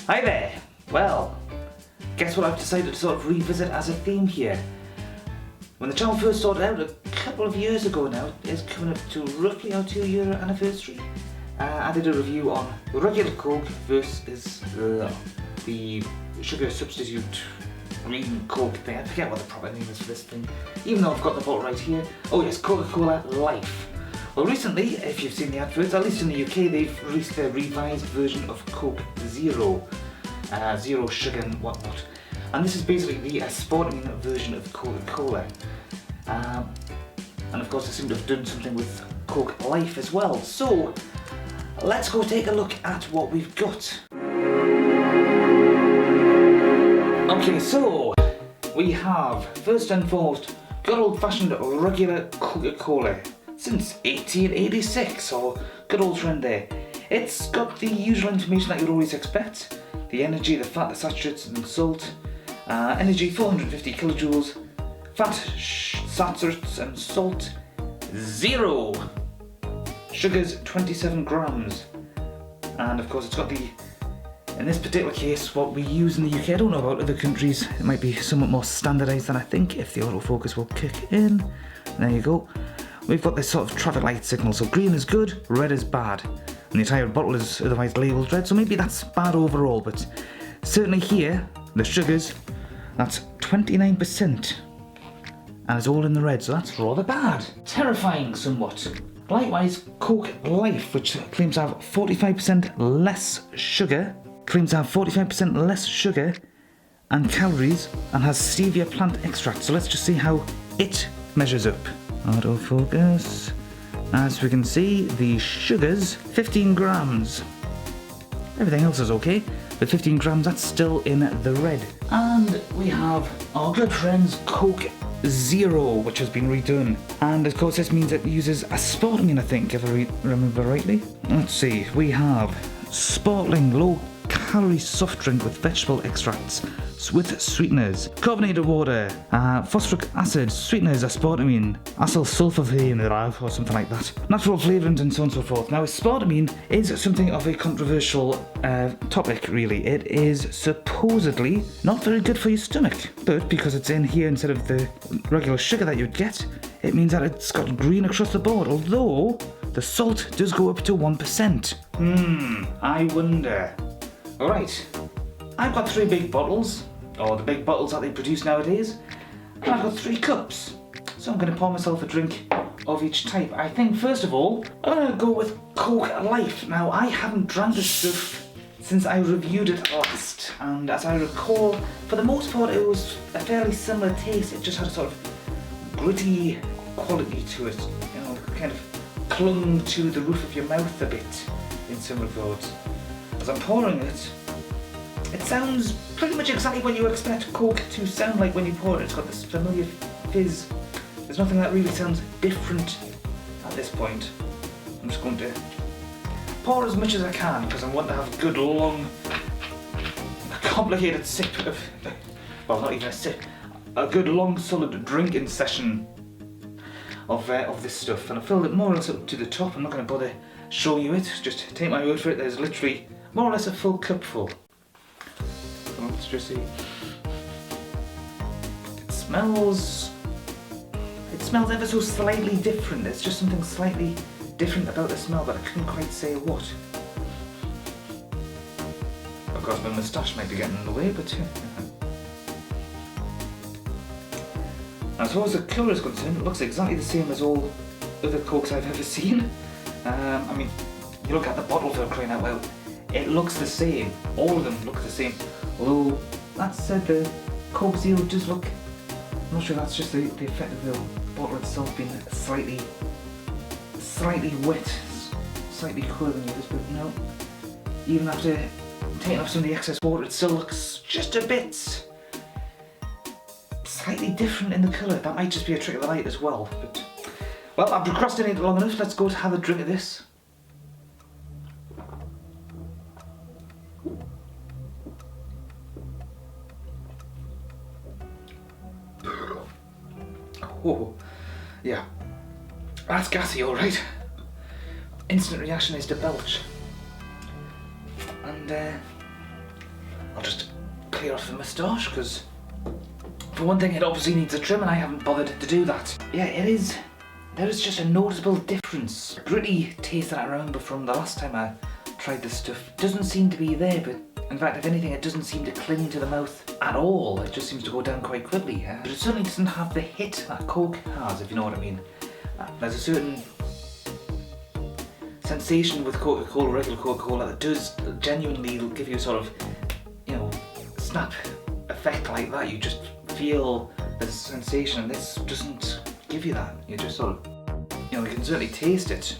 Hi there! Well, guess what I've decided to sort of revisit as a theme here. When the channel first started out a couple of years ago now, it's coming up to roughly our 2-year anniversary. I did a review on regular Coke versus the sugar substitute green Coke thing. I forget what the proper name is for this thing, even though I've got the bottle right here. Oh yes, Coca-Cola Life. Well, recently, if you've seen the adverts, at least in the UK, they've released their revised version of Coke Zero. Zero sugar and whatnot. And this is basically the sporting version of Coca-Cola. And of course, they seem to have done something with Coke Life as well. So, let's go take a look at what we've got. Okay, so we have, first and foremost, good old-fashioned regular Coca-Cola. Since 1886, so good old trend there. It's got the usual information that you'd always expect. The energy, the fat, the saturates and salt. Energy 450 kilojoules. Fat, saturates and salt 0. Sugars 27 grams. And of course it's got the, in this particular case, what we use in the UK. I don't know about other countries. It might be somewhat more standardised than I think if the autofocus will kick in. There you go. We've got this sort of traffic light signal, so green is good, red is bad. And the entire bottle is otherwise labelled red, so maybe that's bad overall, but certainly here, the sugars, that's 29%. And it's all in the red, so that's rather bad. Terrifying somewhat. Likewise, Coke Life, which claims to have 45% less sugar, and calories, and has stevia plant extract. So let's just see how it measures up. Autofocus. As we can see, the sugars, 15 grams. Everything else is okay, but 15 grams, that's still in the red. And we have our good friends Coke Zero, which has been redone. And of course this means it uses aspartame, I think, if I remember rightly. Let's see, we have sparkling low-calorie soft drink with vegetable extracts, with sweeteners, carbonated water, phosphoric acid, sweeteners, aspartame, acyl sulfophane, or something like that, natural flavourings and so on and so forth. Now, aspartame is something of a controversial topic, really. It is supposedly not very good for your stomach, but because it's in here instead of the regular sugar that you'd get, it means that it's got green across the board, although the salt does go up to 1%. I wonder. Alright, I've got 3 big bottles, or the big bottles that they produce nowadays, and I've got 3 cups. So I'm going to pour myself a drink of each type. I think first of all, I'm going to go with Coke Life. Now, I haven't drank this stuff since I reviewed it last, and as I recall, for the most part it was a fairly similar taste. It just had a sort of gritty quality to it, you know, kind of clung to the roof of your mouth a bit in some regards. As I'm pouring it, it sounds pretty much exactly what you expect Coke to sound like when you pour it. It's got this familiar fizz. There's nothing that really sounds different at this point. I'm just going to pour as much as I can because I want to have a good long, complicated sip of, well, not even a sip, a good long solid drinking session of this stuff. And I filled it more or less up to the top. I'm not going to bother show you it, just take my word for it. There's literally more or less a full cupful. So let's just see. It smells ever so slightly different. There's just something slightly different about the smell, but I couldn't quite say what. Of course, my moustache might be getting in the way, but as far as the colour is concerned, it looks exactly the same as all other Cokes I've ever seen. I mean, you look at the bottle for crying out loud, it looks the same. All of them look the same. Although, that said, the Coke Zero does look, I'm not sure that's just the effect of the bottle itself being slightly wet, slightly cooler than the others, but no. Even after taking off some of the excess water, it still looks just a bit slightly different in the colour. That might just be a trick of the light as well, but well, I've procrastinated long enough. Let's go to have a drink of this. Oh, yeah. That's gassy, alright. Instant reaction is to belch. And I'll just clear off the moustache, because for one thing it obviously needs a trim and I haven't bothered to do that. Yeah, there is just a noticeable difference. The gritty taste that I remember from the last time I tried this stuff doesn't seem to be there, but in fact, if anything, it doesn't seem to cling to the mouth at all. It just seems to go down quite quickly. But it certainly doesn't have the hit that Coke has, if you know what I mean. There's a certain sensation with Coca-Cola, regular Coca-Cola, that does genuinely give you a sort of, you know, snap effect like that. You just feel the sensation, and this doesn't give you that. You just sort of, you know, you can certainly taste it,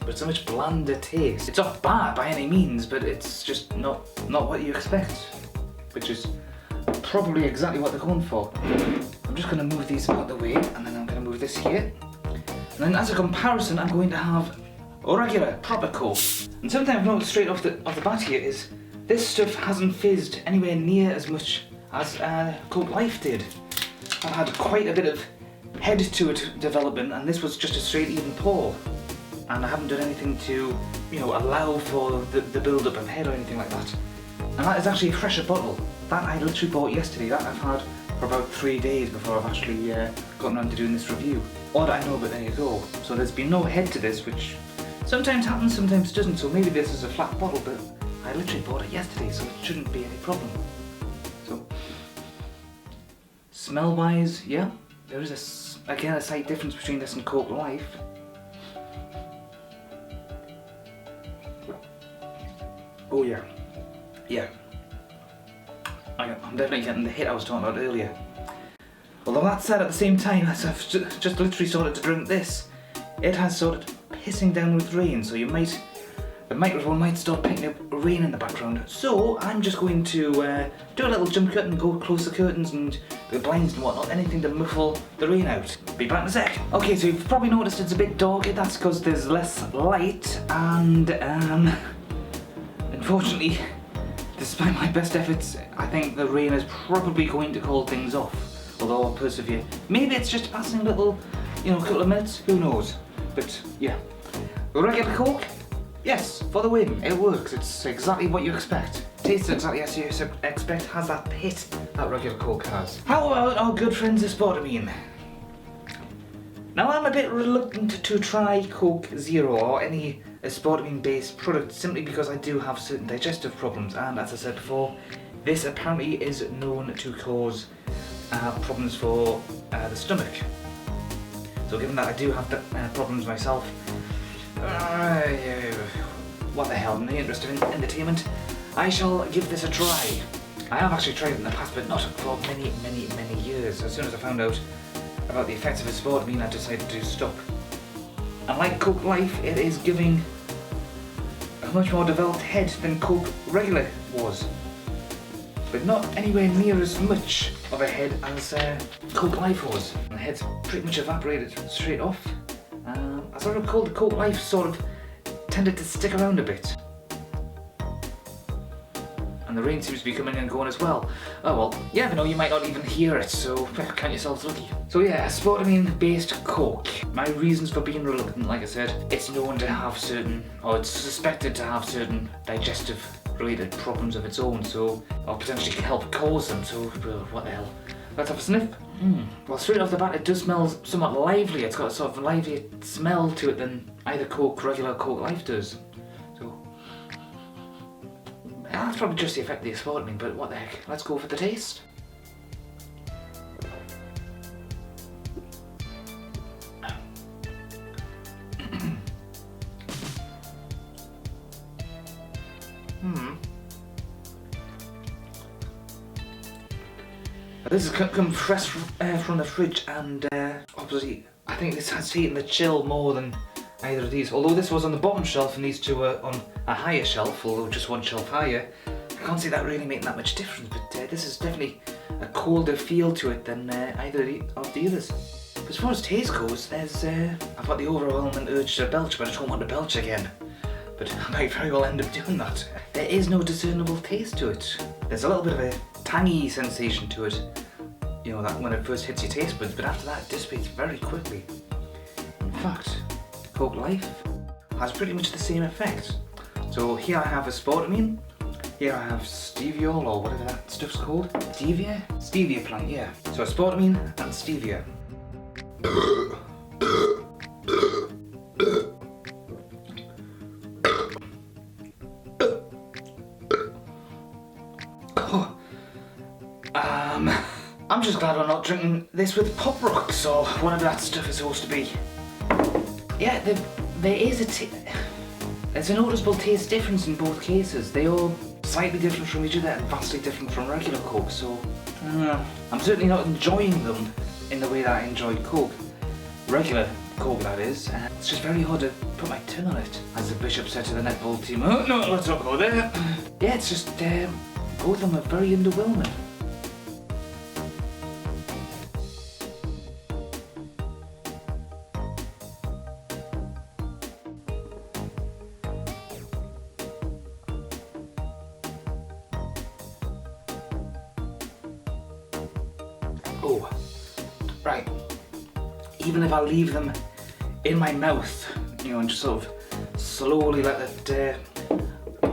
but it's a much blander taste. It's not bad by any means, but it's just not what you expect, which is probably exactly what they're going for. I'm just going to move these out of the way, and then I'm going to move this here. And then as a comparison, I'm going to have regular, proper Coke. And something I've noticed straight off the bat here is this stuff hasn't fizzed anywhere near as much as Coke Life did. I've had quite a bit of head to it developing, and this was just a straight even pour. And I haven't done anything to, you know, allow for the build-up of head or anything like that. And that is actually a fresher bottle. That I literally bought yesterday. That I've had for about 3 days before I've actually gotten around to doing this review. Odd I know, but there you go. So there's been no head to this, which sometimes happens, sometimes doesn't. So maybe this is a flat bottle, but I literally bought it yesterday, so it shouldn't be any problem. So, smell-wise, yeah, there is again a slight difference between this and Coke Life. Oh yeah, yeah. I'm definitely getting the hit I was talking about earlier. Although that said, at the same time, as I've just literally started to drink this, it has started pissing down with rain, so the microphone might start picking up rain in the background. So I'm just going to do a little jump cut and go close the curtains and the blinds and whatnot, anything to muffle the rain out. Be back in a sec. Okay, so you've probably noticed it's a bit darker. That's because there's less light, and unfortunately, despite my best efforts, I think the rain is probably going to call things off. Although I'll persevere. Maybe it's just passing a little, you know, couple of minutes, who knows. But yeah. Regular Coke? Yes, for the win. It works. It's exactly what you expect. Tastes exactly as you expect, has that pit that regular Coke has. How about our good friends at Sportamine? Now I'm a bit reluctant to try Coke Zero or any Sportamine based product simply because I do have certain digestive problems, and as I said before, this apparently is known to cause problems for the stomach. So given that I do have the problems myself, what the hell, in the interest of entertainment, I shall give this a try. I have actually tried it in the past, but not for many years. As soon as I found out about the effects of Sportamine, I decided to stop. And like Coke Life, it is giving a much more developed head than Coke Regular was, but not anywhere near as much of a head as Coke Life was. The head's pretty much evaporated straight off. As I recall, the Coke Life sort of tended to stick around a bit. And the rain seems to be coming and going as well. Oh well, you never know, you might not even hear it, so count yourselves lucky. So yeah, a Sportamine based Coke. My reasons for being reluctant, like I said, it's known to have certain, or it's suspected to have certain digestive related problems of its own, so, or potentially help cause them, so, what the hell. Let's have a sniff. Well, straight off the bat, it does smell somewhat lively. It's got a sort of livelier smell to it than either regular Coke Life does. So, yeah, that's probably just the effect of the Sportamine, but what the heck. Let's go for the taste. This has come fresh from the fridge, and obviously I think this has taken the chill more than either of these. Although this was on the bottom shelf and these two were on a higher shelf, although just one shelf higher, I can't see that really making that much difference, but this is definitely a colder feel to it than either of the others. As far as taste goes, I've got the overwhelming urge to belch, but I don't want to belch again. But I might very well end up doing that. There is no discernible taste to it. There's a little bit of a tangy sensation to it, you know, that when it first hits your taste buds, but after that it dissipates very quickly. In fact, Coke Life has pretty much the same effect. So here I have a Sportamine, Here I have steviol, or whatever that stuff's called. Stevia? Stevia plant, yeah. So aspartame and stevia. I'm just glad I'm not drinking this with Pop Rocks or whatever that stuff is supposed to be. Yeah, there's a noticeable taste difference in both cases. They are slightly different from each other and vastly different from regular Coke, so I'm certainly not enjoying them in the way that I enjoy Coke. Regular Coke, that is. It's just very hard to put my tongue on it. As the Bishop said to the netball team, oh, no, let's not go there. Yeah, it's just, both of them are very underwhelming. Oh, right. Even if I leave them in my mouth, you know, and just sort of slowly let it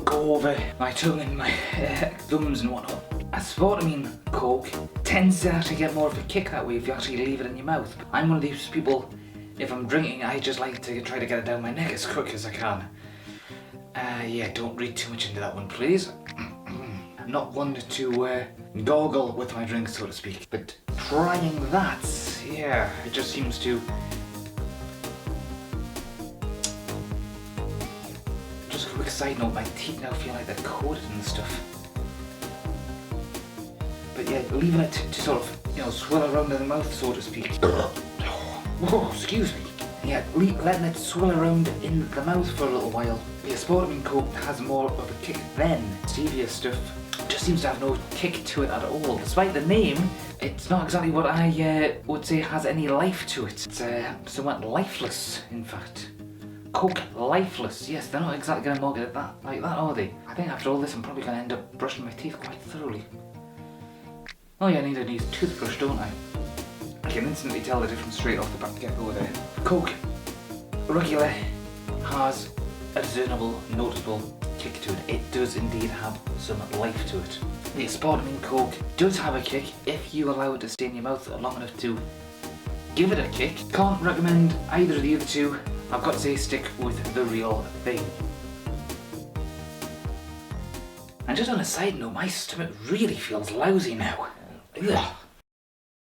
go over my tongue and my gums and whatnot. Aspartame Coke tends to actually get more of a kick that way if you actually leave it in your mouth. I'm one of these people, if I'm drinking, I just like to try to get it down my neck as quick as I can. Yeah, don't read too much into that one, please. I'm not one to goggle with my drink, so to speak, but trying that, yeah, it just seems to... Just a quick side note, my teeth now feel like they're coated in stuff. But yeah, leaving it to sort of, you know, swirl around in the mouth, so to speak. Whoa, excuse me. Yeah, letting it swirl around in the mouth for a little while. The aspartame Coke has more of a kick than stevia stuff. Just seems to have no kick to it at all. Despite the name, it's not exactly what I would say has any life to it. It's somewhat lifeless, in fact. Coke lifeless. Yes, they're not exactly going to market it like that, are they? I think after all this, I'm probably going to end up brushing my teeth quite thoroughly. Oh yeah, I need a new toothbrush, don't I? I can instantly tell the difference straight off the back get-go there. Coke regular has a discernible, noticeable kick to it. It does indeed have some life to it. The aspartame Coke does have a kick if you allow it to stay in your mouth long enough to give it a kick. Can't recommend either of the other two. I've got to say, stick with the real thing. And just on a side note, my stomach really feels lousy now. Ugh.